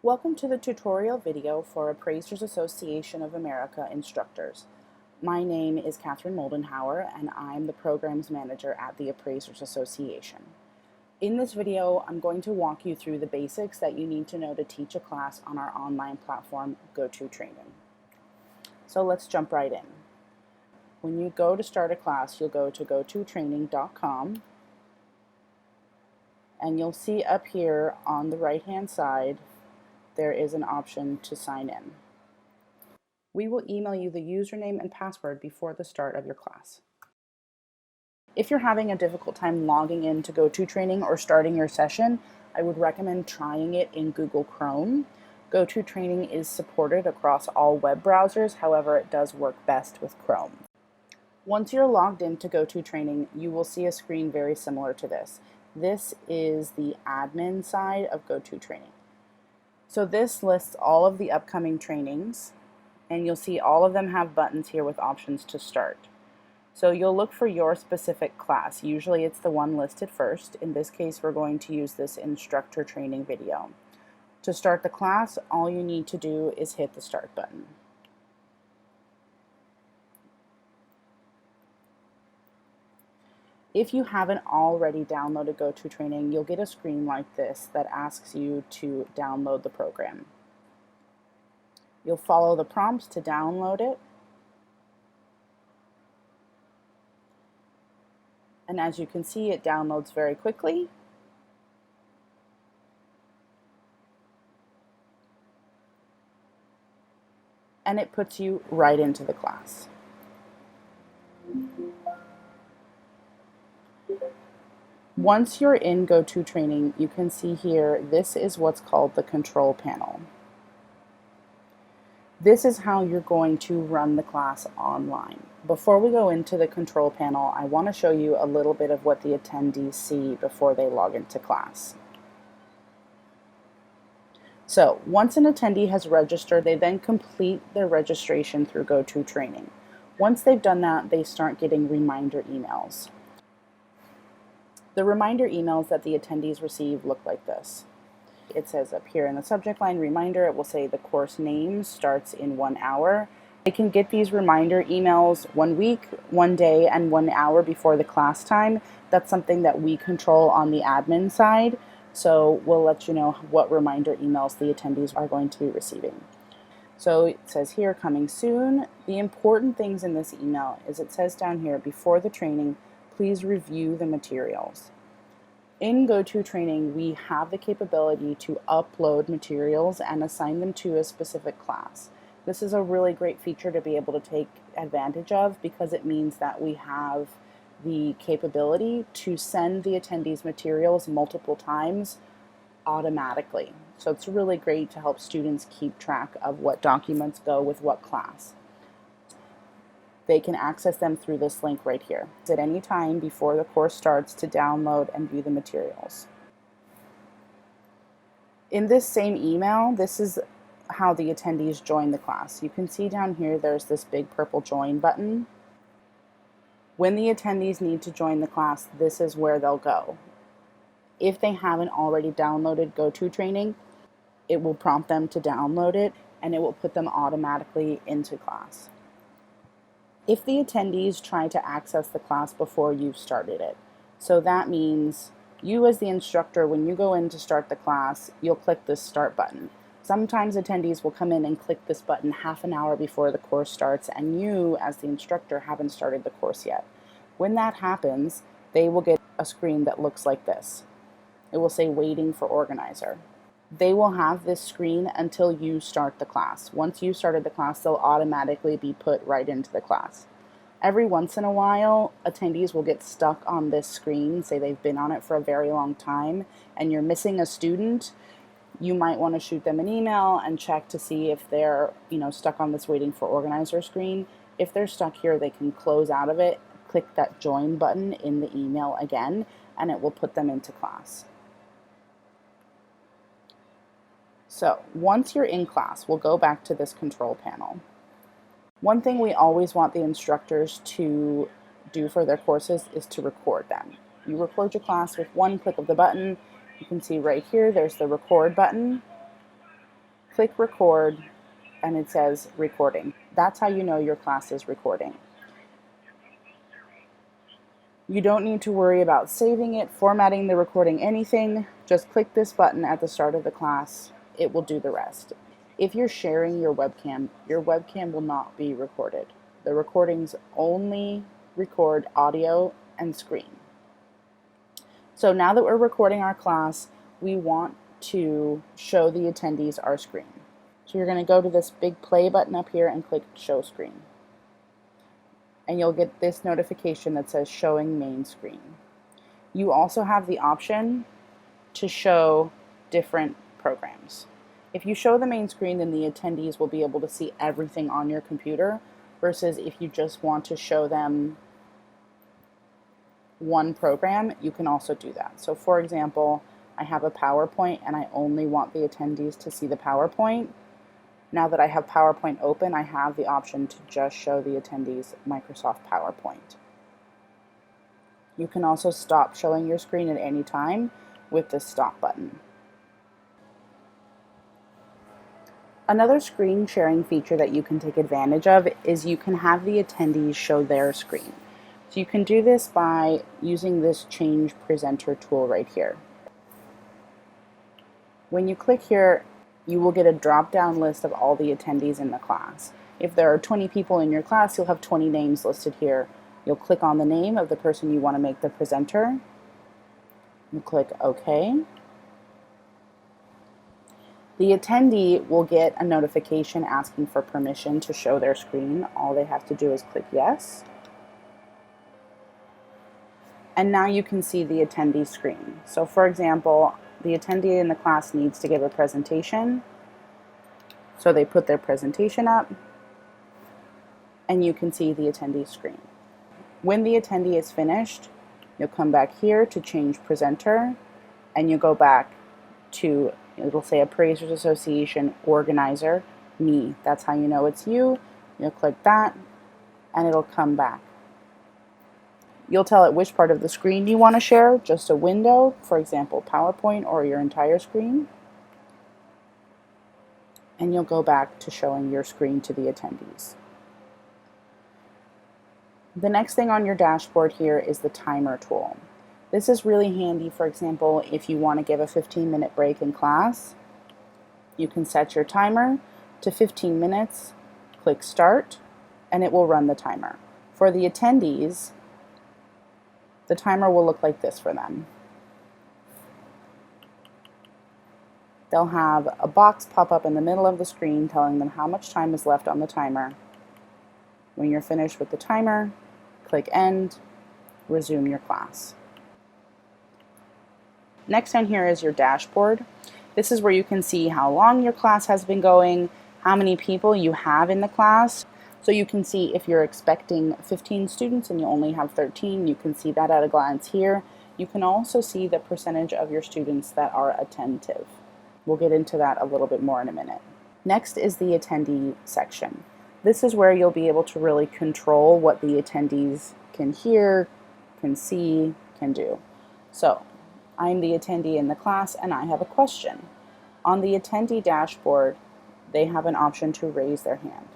Welcome to the tutorial video for Appraisers Association of America instructors. My name is Catherine Moldenhauer and I'm the Programs Manager at the Appraisers Association. In this video, I'm going to walk you through the basics that you need to know to teach a class on our online platform, GoToTraining. So let's jump right in. When you go to start a class, you'll go to GoToTraining.com and you'll see up here on the right-hand side there is an option to sign in. We will email you the username and password before the start of your class. If you're having a difficult time logging in to GoToTraining or starting your session, I would recommend trying it in Google Chrome. GoToTraining is supported across all web browsers, however, it does work best with Chrome. Once you're logged into GoToTraining, you will see a screen very similar to this. This is the admin side of GoToTraining. So this lists all of the upcoming trainings, and you'll see all of them have buttons here with options to start. So you'll look for your specific class. Usually it's the one listed first. In this case, we're going to use this instructor training video. To start the class, all you need to do is hit the start button. If you haven't already downloaded GoToTraining, you'll get a screen like this that asks you to download the program. You'll follow the prompts to download it. And as you can see, it downloads very quickly. And it puts you right into the class. Once you're in GoToTraining, you can see here, this is what's called the control panel. This is how you're going to run the class online. Before we go into the control panel, I want to show you a little bit of what the attendees see before they log into class. So once an attendee has registered, they then complete their registration through GoToTraining. Once they've done that, they start getting reminder emails. The reminder emails that the attendees receive look like this. It says up here in the subject line, reminder, it will say the course name starts in 1 hour. They can get these reminder emails 1 week, 1 day, and 1 hour before the class time. That's something that we control on the admin side, so we'll let you know what reminder emails the attendees are going to be receiving. So it says here, coming soon. The important things in this email is it says down here, before the training, please review the materials. In GoToTraining, we have the capability to upload materials and assign them to a specific class. This is a really great feature to be able to take advantage of because it means that we have the capability to send the attendees materials multiple times automatically. So it's really great to help students keep track of what documents go with what class. They can access them through this link right here at any time before the course starts to download and view the materials. In this same email, this is how the attendees join the class. You can see down here there's this big purple join button. When the attendees need to join the class, this is where they'll go. If they haven't already downloaded GoToTraining, it will prompt them to download it and it will put them automatically into class. If the attendees try to access the class before you've started it, so that means you as the instructor, when you go in to start the class, you'll click this start button. Sometimes attendees will come in and click this button half an hour before the course starts, and you as the instructor haven't started the course yet. When that happens, they will get a screen that looks like this. It will say waiting for organizer. They will have this screen until you start the class. Once you started the class, they'll automatically be put right into the class. Every once in a while, attendees will get stuck on this screen, say they've been on it for a very long time, and you're missing a student. You might want to shoot them an email and check to see if they're, stuck on this waiting for organizer screen. If they're stuck here, they can close out of it, click that join button in the email again, and it will put them into class. So once you're in class, we'll go back to this control panel. One thing we always want the instructors to do for their courses is to record them. You record your class with one click of the button. You can see right here, there's the record button. click record, and it says recording. That's how you know your class is recording. You don't need to worry about saving it, formatting the recording, anything. Just click this button at the start of the class. It will do the rest. If you're sharing your webcam will not be recorded. The recordings only record audio and screen. So now that we're recording our class, we want to show the attendees our screen. So you're going to go to this big play button up here and click show screen. And you'll get this notification that says showing main screen. You also have the option to show different programs. If you show the main screen, then the attendees will be able to see everything on your computer, versus if you just want to show them one program, you can also do that. So for example, I have a PowerPoint and I only want the attendees to see the PowerPoint. Now that I have PowerPoint open, I have the option to just show the attendees Microsoft PowerPoint. You can also stop showing your screen at any time with this stop button. Another screen sharing feature that you can take advantage of is you can have the attendees show their screen. So you can do this by using this Change Presenter tool right here. When you click here, you will get a drop-down list of all the attendees in the class. If there are 20 people in your class, you'll have 20 names listed here. You'll click on the name of the person you want to make the presenter. You click OK. The attendee will get a notification asking for permission to show their screen. All they have to do is click yes. And now you can see the attendee screen. So for example, the attendee in the class needs to give a presentation. So they put their presentation up, and you can see the attendee screen. When the attendee is finished, you'll come back here to change presenter, and you go back to, it'll say Appraisers Association Organizer, me. That's how you know it's you. You'll click that, and it'll come back. You'll tell it which part of the screen you want to share, just a window, for example, PowerPoint, or your entire screen. And you'll go back to showing your screen to the attendees. The next thing on your dashboard here is the timer tool. This is really handy, for example, if you want to give a 15-minute break in class. You can set your timer to 15 minutes, click start, and it will run the timer. For the attendees, the timer will look like this for them. They'll have a box pop up in the middle of the screen telling them how much time is left on the timer. When you're finished with the timer, click end, resume your class. Next on here is your dashboard. This is where you can see how long your class has been going, how many people you have in the class. So you can see if you're expecting 15 students and you only have 13, you can see that at a glance here. You can also see the percentage of your students that are attentive. We'll get into that a little bit more in a minute. Next is the attendee section. This is where you'll be able to really control what the attendees can hear, can see, can do. So I'm the attendee in the class and I have a question. On the attendee dashboard, they have an option to raise their hand.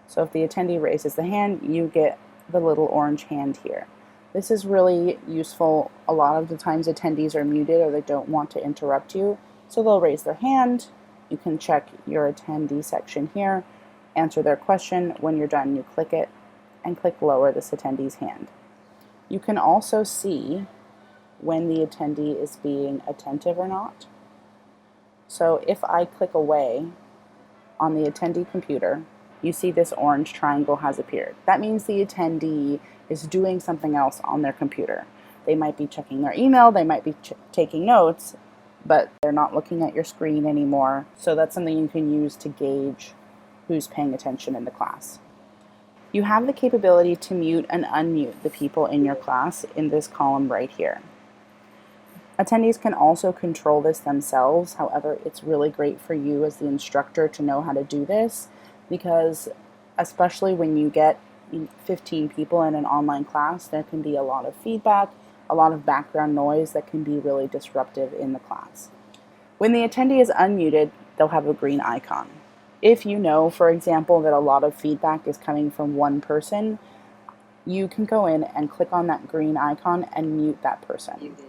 So if the attendee raises the hand, you get the little orange hand here. This is really useful. A lot of the times attendees are muted or they don't want to interrupt you, so they'll raise their hand. You can check your attendee section here, answer their question. When you're done, you click it and click lower this attendee's hand. You can also see when the attendee is being attentive or not. So if I click away on the attendee computer, you see this orange triangle has appeared. That means the attendee is doing something else on their computer. They might be checking their email, they might be taking notes, but they're not looking at your screen anymore. So that's something you can use to gauge who's paying attention in the class. You have the capability to mute and unmute the people in your class in this column right here. Attendees can also control this themselves. However, it's really great for you as the instructor to know how to do this, because especially when you get 15 people in an online class, there can be a lot of feedback, a lot of background noise that can be really disruptive in the class. When the attendee is unmuted, they'll have a green icon. If you know, for example, that a lot of feedback is coming from one person, you can go in and click on that green icon and mute that person. Muted.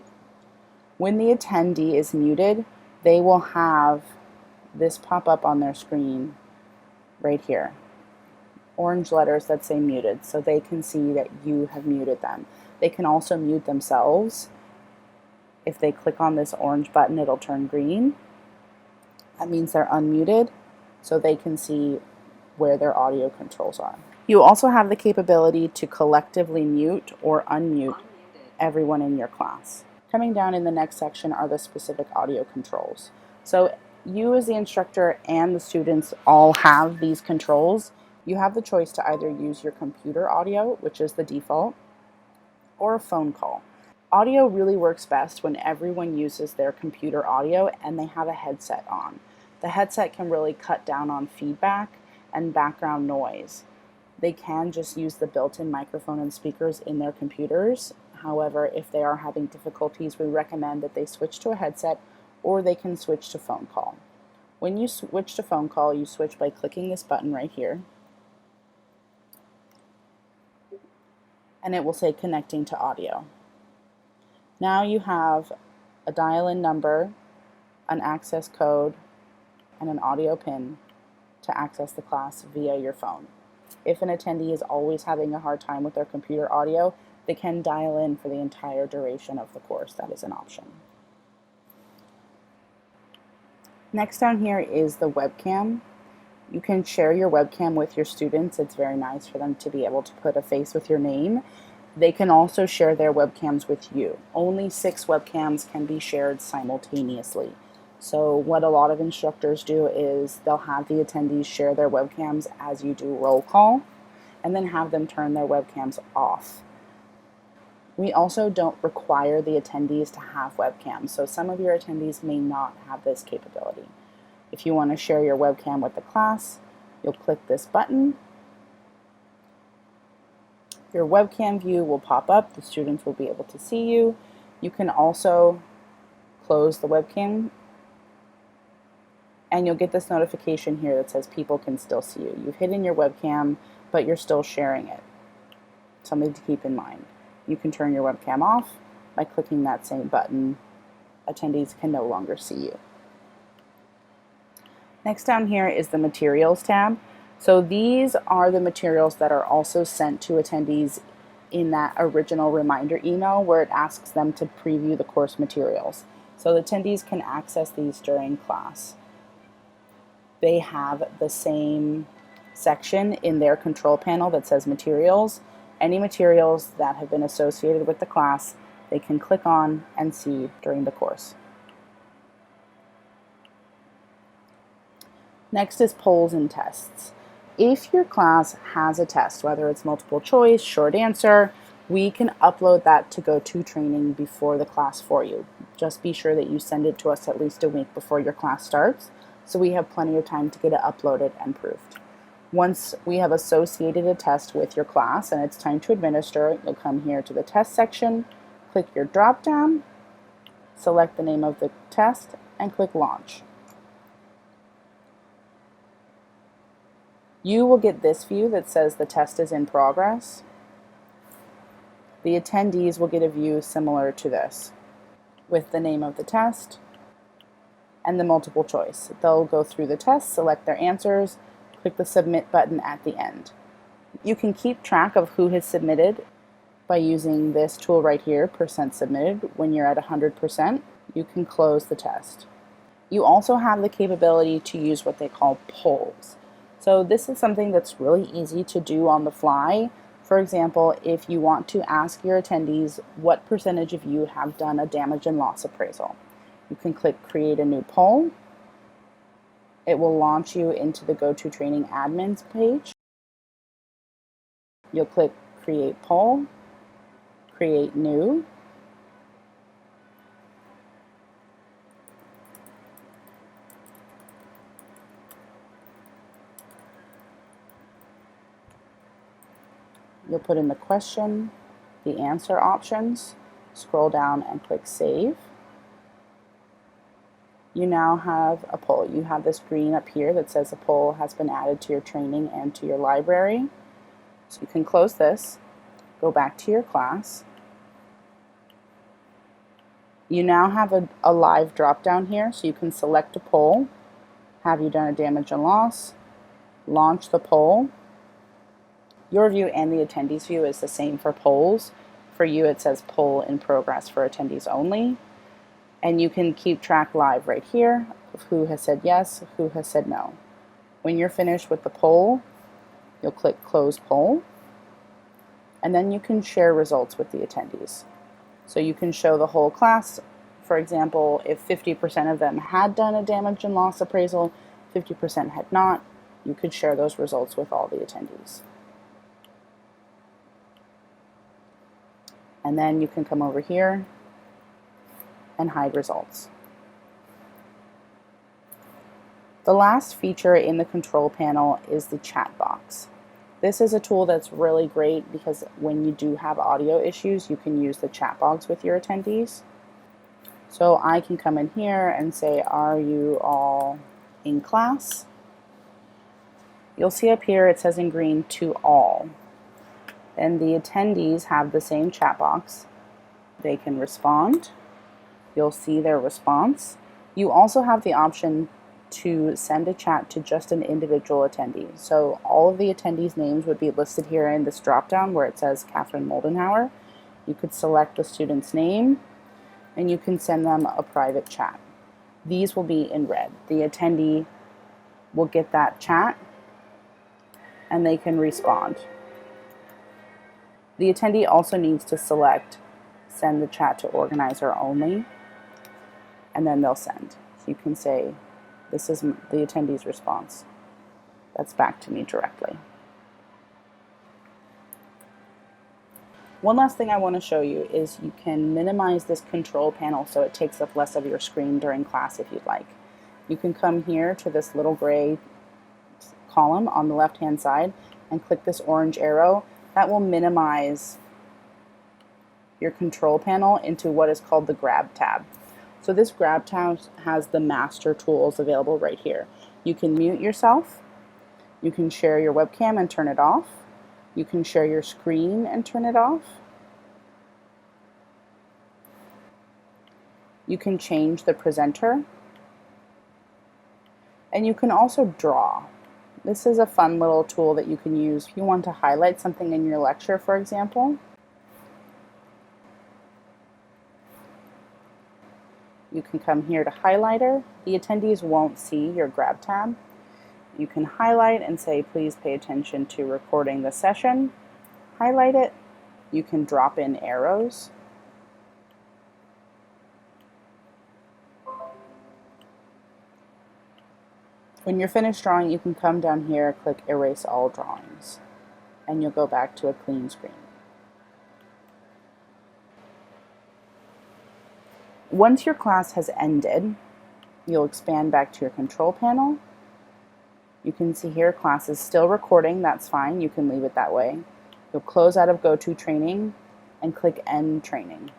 When the attendee is muted, they will have this pop up on their screen right here. Orange letters that say muted, so they can see that you have muted them. They can also mute themselves. If they click on this orange button, it'll turn green. That means they're unmuted, so they can see where their audio controls are. You also have the capability to collectively mute or unmute everyone in your class. Coming down in the next section are the specific audio controls. So you as the instructor and the students all have these controls. You have the choice to either use your computer audio, which is the default, or a phone call. Audio really works best when everyone uses their computer audio and they have a headset on. The headset can really cut down on feedback and background noise. They can just use the built-in microphone and speakers in their computers. However, if they are having difficulties, we recommend that they switch to a headset or they can switch to phone call. When you switch to phone call, you switch by clicking this button right here, and it will say connecting to audio. Now you have a dial-in number, an access code, and an audio pin to access the class via your phone. If an attendee is always having a hard time with their computer audio, they can dial in for the entire duration of the course. That is an option. Next down here is the webcam. You can share your webcam with your students. It's very nice for them to be able to put a face with your name. They can also share their webcams with you. Only 6 webcams can be shared simultaneously. So what a lot of instructors do is they'll have the attendees share their webcams as you do roll call, and then have them turn their webcams off. We also don't require the attendees to have webcams, so some of your attendees may not have this capability. If you want to share your webcam with the class, you'll click this button. Your webcam view will pop up. The students will be able to see you. You can also close the webcam, and you'll get this notification here that says people can still see you. You've hidden your webcam, but you're still sharing it. Something to keep in mind. You can turn your webcam off by clicking that same button. Attendees can no longer see you. Next down here is the Materials tab. So these are the materials that are also sent to attendees in that original reminder email where it asks them to preview the course materials. So the attendees can access these during class. They have the same section in their control panel that says materials. Any materials that have been associated with the class, they can click on and see during the course. Next is polls and tests. If your class has a test, whether it's multiple choice, short answer, we can upload that to GoToTraining before the class for you. Just be sure that you send it to us at least a week before your class starts, so we have plenty of time to get it uploaded and proofed. Once we have associated a test with your class and it's time to administer, you'll come here to the test section, click your drop down, select the name of the test, and click launch. You will get this view that says the test is in progress. The attendees will get a view similar to this with the name of the test and the multiple choice. They'll go through the test, select their answers, click the submit button at the end. You can keep track of who has submitted by using this tool right here, percent submitted. When you're at 100%, you can close the test. You also have the capability to use what they call polls. So this is something that's really easy to do on the fly. For example, if you want to ask your attendees what percentage of you have done a damage and loss appraisal, you can click create a new poll. It will launch you into the GoToTraining admins page. You'll click create poll, create new. You'll put in the question, the answer options, scroll down and click save. you now have a poll. You have this green up here that says a poll has been added to your training and to your library. So you can close this, go back to your class. You now have a live drop down here, so you can select a poll. Have you done a damage and loss? Launch the poll. Your view and the attendees view is the same for polls. For you, it says poll in progress for attendees only. And you can keep track live right here of who has said yes, who has said no. When you're finished with the poll, you'll click close poll. And then you can share results with the attendees. So you can show the whole class. For example, if 50% of them had done a damage and loss appraisal, 50% had not, you could share those results with all the attendees. And then you can come over here and hide results. The last feature in the control panel is the chat box. This is a tool that's really great because when you do have audio issues, you can use the chat box with your attendees. So I can come in here and say, are you all in class? You'll see up here it says in green, to all. And the attendees have the same chat box. They can respond. You'll see their response. You also have the option to send a chat to just an individual attendee. So all of the attendees' names would be listed here in this drop-down where it says Catherine Moldenhauer. You could select the student's name and you can send them a private chat. These will be in red. The attendee will get that chat and they can respond. The attendee also needs to select send the chat to organizer only, and then they'll send. So you can say, this is the attendee's response. That's back to me directly. One last thing I want to show you is you can minimize this control panel so it takes up less of your screen during class if you'd like. You can come here to this little gray column on the left-hand side and click this orange arrow. That will minimize your control panel into what is called the Grab tab. So this Grab tab has the master tools available right here. You can mute yourself, you can share your webcam and turn it off, you can share your screen and turn it off, you can change the presenter, and you can also draw. This is a fun little tool that you can use if you want to highlight something in your lecture, for example. You can come here to highlighter. The attendees won't see your Grab tab. You can highlight and say, please pay attention to recording the session. Highlight it. You can drop in arrows. When you're finished drawing, you can come down here, click Erase All Drawings, and you'll go back to a clean screen. Once your class has ended, you'll expand back to your control panel. You can see here class is still recording, that's fine, you can leave it that way. You'll close out of GoToTraining and click End Training.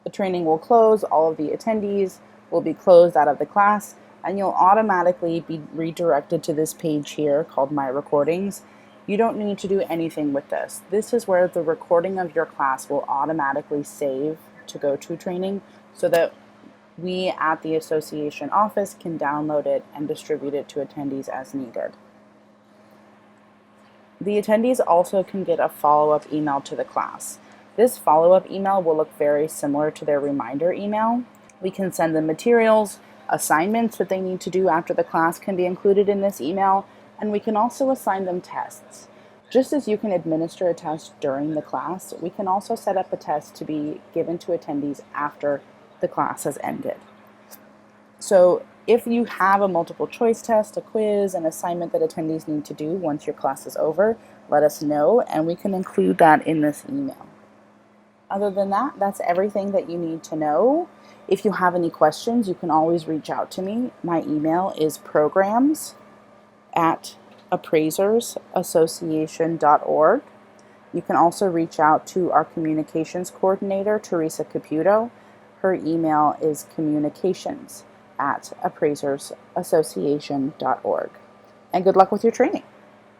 The training will close, all of the attendees will be closed out of the class, and you'll automatically be redirected to this page here called My Recordings. You don't need to do anything with this. This is where the recording of your class will automatically save to GoToTraining so that we at the association office can download it and distribute it to attendees as needed. The attendees also can get a follow-up email to the class. This follow-up email will look very similar to their reminder email. We can send them materials, assignments that they need to do after the class can be included in this email, and we can also assign them tests. Just as you can administer a test during the class, we can also set up a test to be given to attendees after the class has ended. So if you have a multiple choice test, a quiz, an assignment that attendees need to do once your class is over, let us know and we can include that in this email. Other than that, that's everything that you need to know. If you have any questions, you can always reach out to me. My email is programs@appraisersassociation.org. You can also reach out to our communications coordinator, Teresa Caputo. Her email is communications@appraisersassociation.org. And good luck with your training.